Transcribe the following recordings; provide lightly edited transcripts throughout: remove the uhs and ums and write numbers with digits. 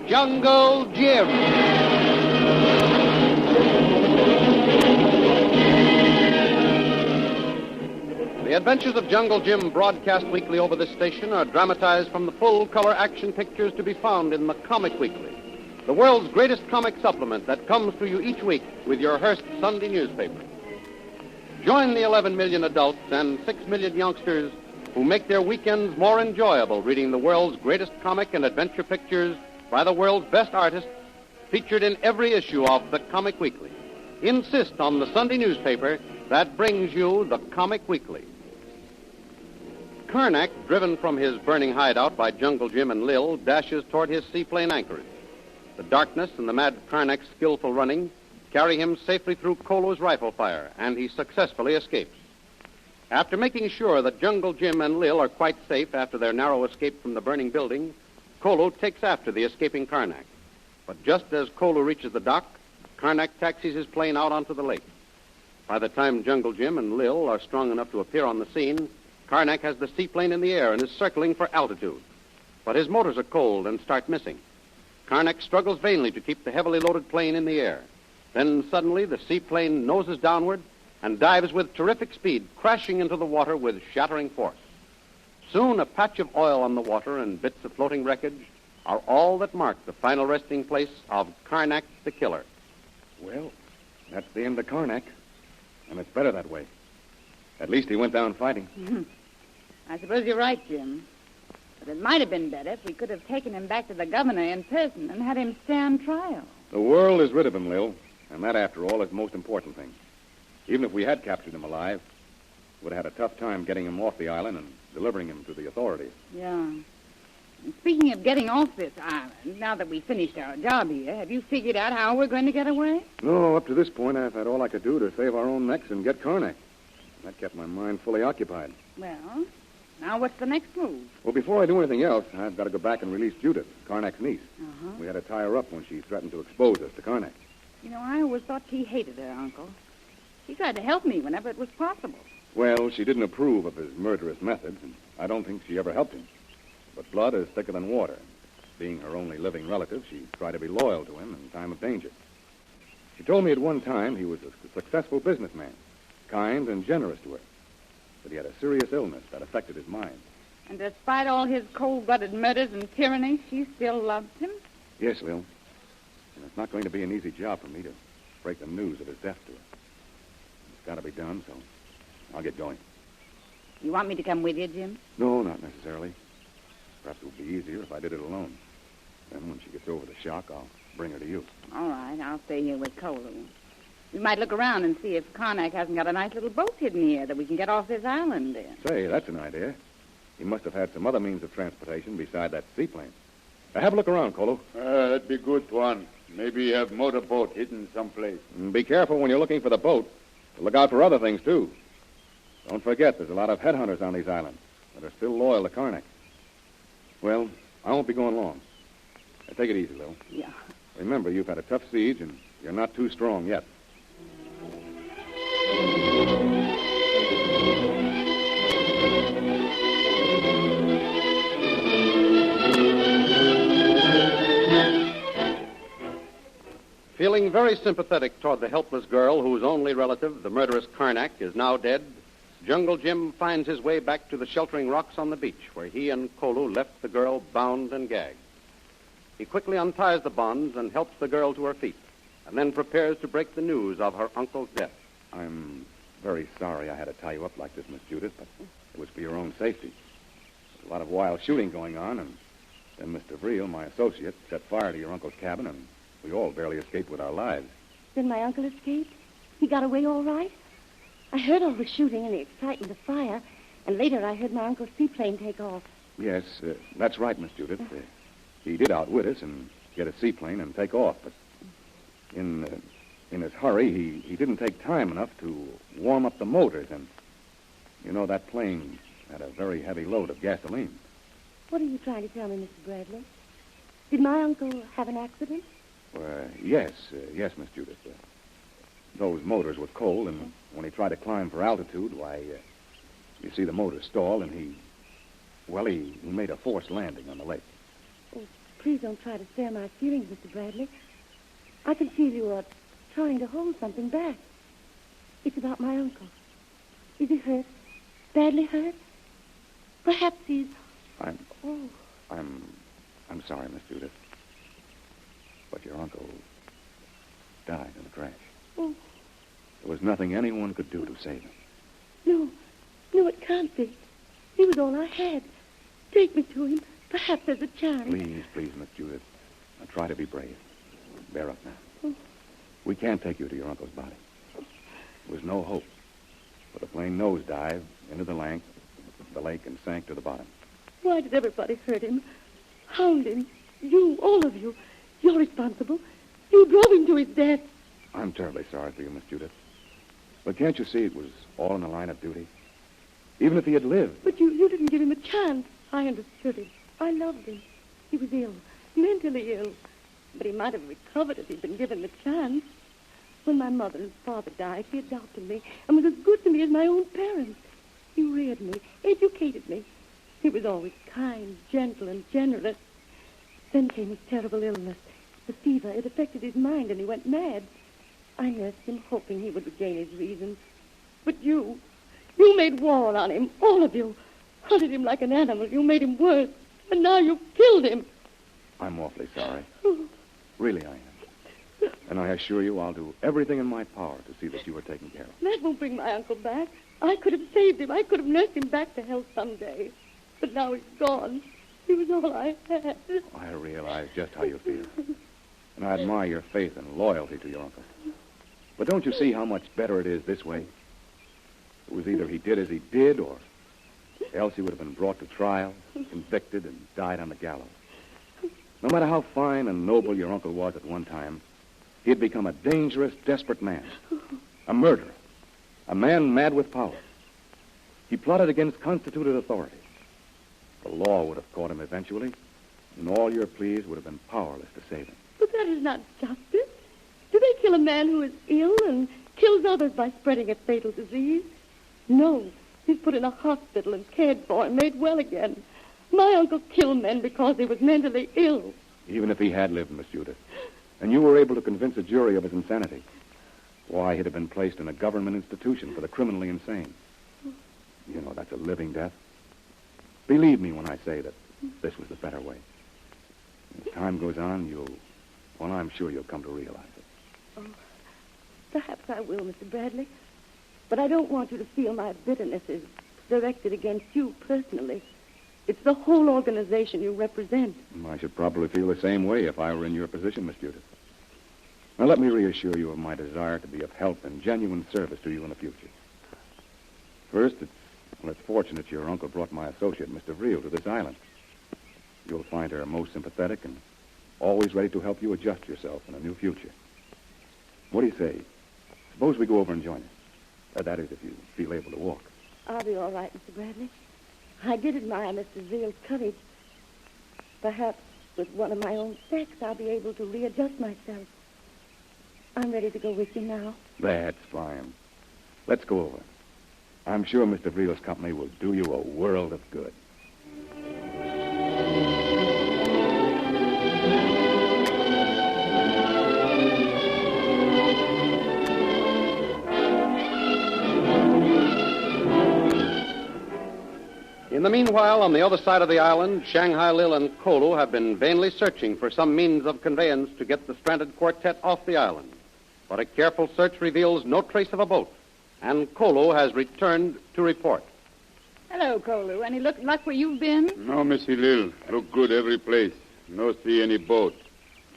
Jungle Jim. The adventures of Jungle Jim, broadcast weekly over this station, are dramatized from the full-color action pictures to be found in the Comic Weekly, the world's greatest comic supplement that comes to you each week with your Hearst Sunday newspaper. Join the 11 million adults and 6 million youngsters who make their weekends more enjoyable reading the world's greatest comic and adventure pictures by the world's best artists, featured in every issue of the Comic Weekly. Insist on the Sunday newspaper that brings you the Comic Weekly. Karnak, driven from his burning hideout by Jungle Jim and Lil, dashes toward his seaplane anchorage. The darkness and the mad Karnak's skillful running carry him safely through Kolu's rifle fire, and he successfully escapes. After making sure that Jungle Jim and Lil are quite safe after their narrow escape from the burning building, Kolu takes after the escaping Karnak. But just as Kolu reaches the dock, Karnak taxis his plane out onto the lake. By the time Jungle Jim and Lil are strong enough to appear on the scene, Karnak has the seaplane in the air and is circling for altitude. But his motors are cold and start missing. Karnak struggles vainly to keep the heavily loaded plane in the air. Then suddenly the seaplane noses downward and dives with terrific speed, crashing into the water with shattering force. Soon a patch of oil on the water and bits of floating wreckage are all that mark the final resting place of Karnak the Killer. Well, that's the end of Karnak. And it's better that way. At least he went down fighting. Mm-hmm. I suppose you're right, Jim. But it might have been better if we could have taken him back to the governor in person and had him stand trial. The world is rid of him, Lil. And that, after all, is the most important thing. Even if we had captured him alive, would have had a tough time getting him off the island and delivering him to the authorities. Yeah. And speaking of getting off this island, now that we finished our job here, have you figured out how we're going to get away? No, up to this point, I've had all I could do to save our own necks and get Karnak. That kept my mind fully occupied. Well, now what's the next move? Well, before I do anything else, I've got to go back and release Judith, Karnak's niece. Uh-huh. We had to tie her up when she threatened to expose us to Karnak. You know, I always thought she hated her uncle. She tried to help me whenever it was possible. Well, she didn't approve of his murderous methods, and I don't think she ever helped him. But blood is thicker than water. Being her only living relative, she tried to be loyal to him in time of danger. She told me at one time he was a successful businessman, kind and generous to her. But he had a serious illness that affected his mind. And despite all his cold-blooded murders and tyranny, she still loved him? Yes, Lil. And it's not going to be an easy job for me to break the news of his death to her. It's got to be done, so I'll get going. You want me to come with you, Jim? No, not necessarily. Perhaps it would be easier if I did it alone. Then when she gets over the shock, I'll bring her to you. All right, I'll stay here with Kolu. We might look around and see if Karnak hasn't got a nice little boat hidden here that we can get off this island in. Say, that's an idea. He must have had some other means of transportation beside that seaplane. Have a look around, Kolu. That'd be good, Tuan. Maybe you have motorboat hidden someplace. And be careful when you're looking for the boat. Look out for other things, too. Don't forget, there's a lot of headhunters on these islands that are still loyal to Karnak. Well, I won't be going long. Now, take it easy, Lil. Yeah. Remember, you've had a tough siege, and you're not too strong yet. Feeling very sympathetic toward the helpless girl whose only relative, the murderous Karnak, is now dead, Jungle Jim finds his way back to the sheltering rocks on the beach where he and Kolu left the girl bound and gagged. He quickly unties the bonds and helps the girl to her feet, and then prepares to break the news of her uncle's death. I'm very sorry I had to tie you up like this, Miss Judith, but it was for your own safety. There's a lot of wild shooting going on, and then Mr. Vreel, my associate, set fire to your uncle's cabin, and we all barely escaped with our lives. Then my uncle escaped? He got away all right? I heard all the shooting and the excitement of fire, and later I heard my uncle's seaplane take off. Yes, that's right, Miss Judith. He did outwit us and get a seaplane and take off, but in his hurry, he didn't take time enough to warm up the motors, and you know that plane had a very heavy load of gasoline. What are you trying to tell me, Mr. Bradley? Did my uncle have an accident? Yes, Miss Judith. Those motors were cold, and when he tried to climb for altitude, why, you see the motor stalled, and he made a forced landing on the lake. Oh, Please don't try to stare my feelings, Mr. Bradley. I can feel you are trying to hold something back. It's about my uncle. Is he hurt? Badly hurt? Perhaps he's... I'm sorry, Miss Judith. But your uncle died in the crash. Oh. There was nothing anyone could do to save him. No, it can't be. He was all I had. Take me to him. Perhaps there's a chance. Please, Miss Judith. Now try to be brave. Bear up now. Oh. We can't take you to your uncle's body. There was no hope. But the plane nosedived into the lake and sank to the bottom. Why did everybody hurt him? Hound him? You, all of you. You're responsible. You drove him to his death. I'm terribly sorry for you, Miss Judith. But can't you see it was all in the line of duty? Even if he had lived. But you didn't give him a chance. I understood him. I loved him. He was ill, mentally ill. But he might have recovered if he'd been given the chance. When my mother and father died, he adopted me and was as good to me as my own parents. He reared me, educated me. He was always kind, gentle, and generous. Then came his terrible illness. The fever, it affected his mind, and he went mad. I nursed him, hoping he would regain his reason. But you made war on him, all of you. Hunted him like an animal. You made him worse. And now you've killed him. I'm awfully sorry. Really, I am. And I assure you I'll do everything in my power to see that you are taken care of. That won't bring my uncle back. I could have saved him. I could have nursed him back to health someday. But now he's gone. He was all I had. I realize just how you feel. And I admire your faith and loyalty to your uncle. But don't you see how much better it is this way? It was either he did as he did, or else he would have been brought to trial, convicted, and died on the gallows. No matter how fine and noble your uncle was at one time, he had become a dangerous, desperate man. A murderer. A man mad with power. He plotted against constituted authority. The law would have caught him eventually, and all your pleas would have been powerless to save him. But that is not justice. Do they kill a man who is ill and kills others by spreading a fatal disease? No. He's put in a hospital and cared for and made well again. My uncle killed men because he was mentally ill. Even if he had lived, Miss Judith, and you were able to convince a jury of his insanity, why, he'd have been placed in a government institution for the criminally insane. You know, that's a living death. Believe me when I say that this was the better way. As time goes on, I'm sure you'll come to realize it. Oh, perhaps I will, Mr. Bradley. But I don't want you to feel my bitterness is directed against you personally. It's the whole organization you represent. I should probably feel the same way if I were in your position, Miss Judith. Now, let me reassure you of my desire to be of help and genuine service to you in the future. First, it's fortunate your uncle brought my associate, Mr. Vreel, to this island. You'll find her most sympathetic and always ready to help you adjust yourself in a new future. What do you say? Suppose we go over and join her. That is, if you feel able to walk. I'll be all right, Mr. Bradley. I did admire Mr. Vreel's courage. Perhaps with one of my own sex, I'll be able to readjust myself. I'm ready to go with you now. That's fine. Let's go over. I'm sure Mr. Vreel's company will do you a world of good. In the meanwhile, on the other side of the island, Shanghai Lil and Kolu have been vainly searching for some means of conveyance to get the stranded quartet off the island. But a careful search reveals no trace of a boat, and Kolu has returned to report. Hello, Kolu. Any luck where you've been? No, Missy Lil. Look good every place. No see any boat.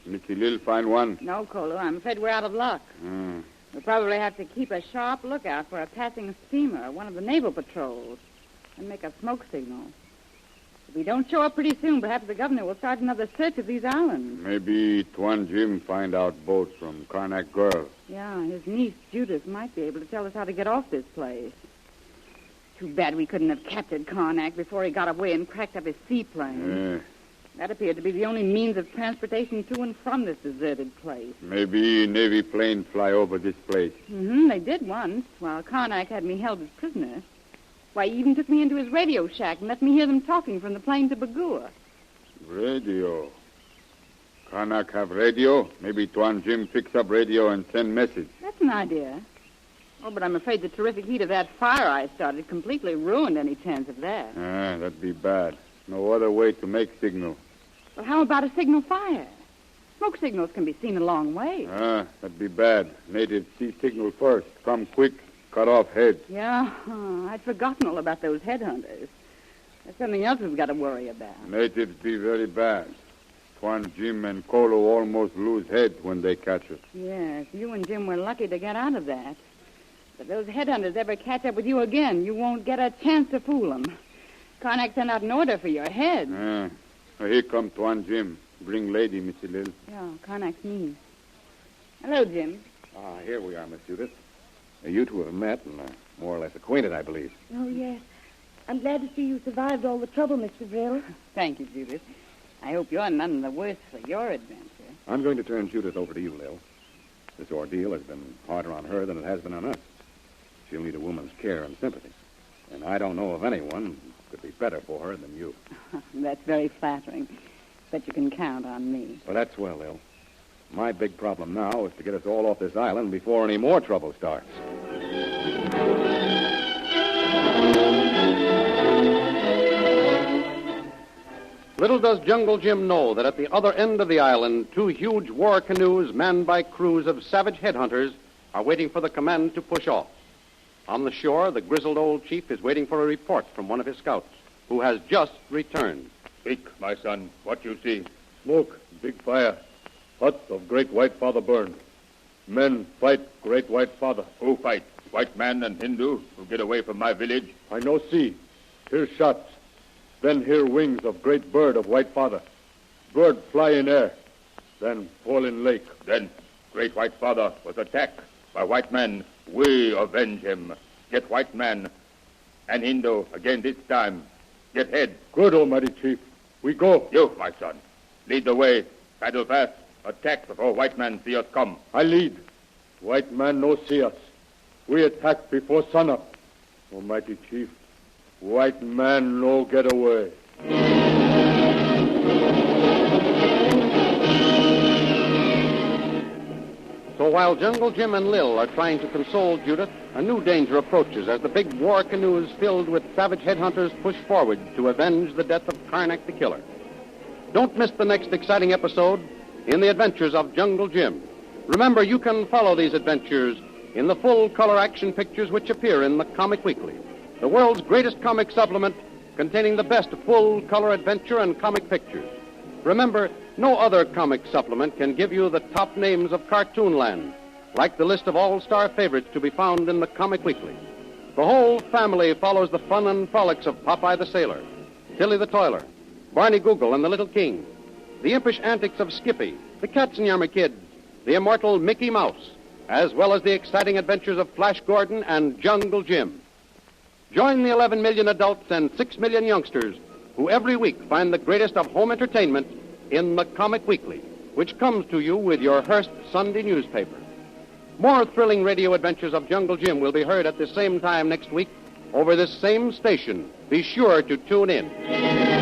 Missy Lil find one? No, Kolu. I'm afraid we're out of luck. We'll probably have to keep a sharp lookout for a passing steamer, one of the naval patrols, and make a smoke signal. If we don't show up pretty soon, perhaps the governor will start another search of these islands. Maybe Tuan Jim find out boat from Karnak girl. Yeah, his niece, Judith, might be able to tell us how to get off this place. Too bad we couldn't have captured Karnak before he got away and cracked up his seaplane. That appeared to be the only means of transportation to and from this deserted place. Maybe Navy plane fly over this place. They did once, while Karnak had me held as prisoner. Why, he even took me into his radio shack and let me hear them talking from the plane to Bagua. Radio. Karnak have radio? Maybe Tuan Jim fix up radio and send message. That's an idea. Oh, but I'm afraid the terrific heat of that fire I started completely ruined any chance of that. That'd be bad. No other way to make signal. Well, how about a signal fire? Smoke signals can be seen a long way. That'd be bad. Natives see signal first. Come quick. Cut off head. Yeah, I'd forgotten all about those headhunters. There's something else we've got to worry about. Natives be very bad. Tuan Jim and Kolu almost lose head when they catch us. Yes, you and Jim were lucky to get out of that. If those headhunters ever catch up with you again, you won't get a chance to fool them. Karnak sent out an order for your head. Here come Tuan Jim. Bring lady, Missy Lil. Yeah, Karnak's me. Hello, Jim. Here we are, Miss Judith. You two have met and are more or less acquainted, I believe. Oh, yes. I'm glad to see you survived all the trouble, Mr. Brill. Thank you, Judith. I hope you're none the worse for your adventure. I'm going to turn Judith over to you, Lil. This ordeal has been harder on her than it has been on us. She'll need a woman's care and sympathy. And I don't know of anyone who could be better for her than you. That's very flattering. But you can count on me. Well, that's well, Lil. My big problem now is to get us all off this island before any more trouble starts. Little does Jungle Jim know that at the other end of the island, 2 huge war canoes manned by crews of savage headhunters are waiting for the command to push off. On the shore, the grizzled old chief is waiting for a report from one of his scouts, who has just returned. Speak, my son. What you see? Smoke, big fire. Huts of Great White Father burned. Men fight Great White Father. Who fight? White man and Hindu who get away from my village? I no see. Hear shots. Then hear wings of great bird of White Father. Bird fly in air. Then fall in lake. Then Great White Father was attacked by white men. We avenge him. Get white man and Hindu again this time. Get head. Good, Almighty Chief. We go. You, my son. Lead the way. Paddle fast. Attack before white man see us come. I lead. White man no see us. We attack before sunup. Almighty Chief, white man no get away. So while Jungle Jim and Lil are trying to console Judith, a new danger approaches as the big war canoes filled with savage headhunters push forward to avenge the death of Karnak the Killer. Don't miss the next exciting episode in the adventures of Jungle Jim. Remember, you can follow these adventures in the full-color action pictures which appear in the Comic Weekly, the world's greatest comic supplement containing the best full-color adventure and comic pictures. Remember, no other comic supplement can give you the top names of Cartoonland, like the list of all-star favorites to be found in the Comic Weekly. The whole family follows the fun and frolics of Popeye the Sailor, Tilly the Toiler, Barney Google and the Little King, the impish antics of Skippy, the Katzenjammer Kid, the immortal Mickey Mouse, as well as the exciting adventures of Flash Gordon and Jungle Jim. Join the 11 million adults and 6 million youngsters who every week find the greatest of home entertainment in the Comic Weekly, which comes to you with your Hearst Sunday newspaper. More thrilling radio adventures of Jungle Jim will be heard at the same time next week over this same station. Be sure to tune in.